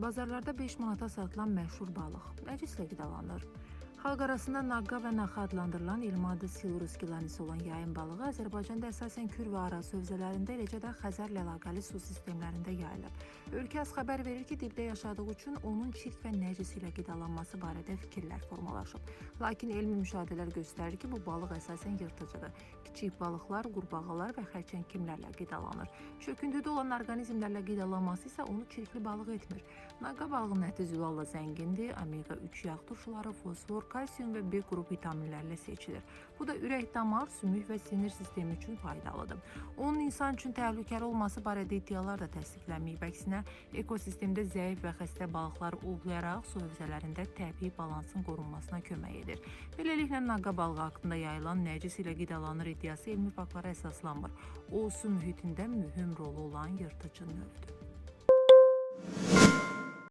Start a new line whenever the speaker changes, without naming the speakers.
Bazarlarda 5 manata satılan məşhur balıq nəcislə qidalanır. Xalq arasında naqqa və naxa adlandırılan elmi adı Silurus gilanisi olan yayın balığı Azərbaycanda əsasən Kür və Araz hövzələrində, eləcə də Xəzərlə əlaqəli su sistemlərində yayılıb. Ölkə az xəbər verir ki, dibdə yaşadığı üçün onun çirk və nəcis ilə qidalanması barədə fikirlər formalaşıb. Lakin elmi müşahidələr göstərir ki, bu balıq əsasən yırtıcıdır. Kiçik balıqlar, qurbağalar və xərçəngkimlərlə qidalanır. Çöküntüdə olan orqanizmlərlə qidalanması isə onu çirkli balıq etmir. Naqqa balığının əti zülalla zəngindir, omega-3 yağ turşuları, fosfor, kalsium və B qrup vitaminlərlə seçilir. Bu da ürək, damar, sümük və sinir sistemi üçün faydalıdır. Onun insan üçün təhlükəli olması barədə iddialar da təsdiqlənməyib. Əksinə, ekosistemdə zəif və xəstə balıqlar ovlayaraq su hövzələrində təbii balansın qorunmasına kömək edir. Beləliklə, naqqa balığı haqqında yayılan nəcis ilə qidalanır iddiası elmi faktlara əsaslanmır. O, su mühitində mühüm rolu olan yırtıcı növdür.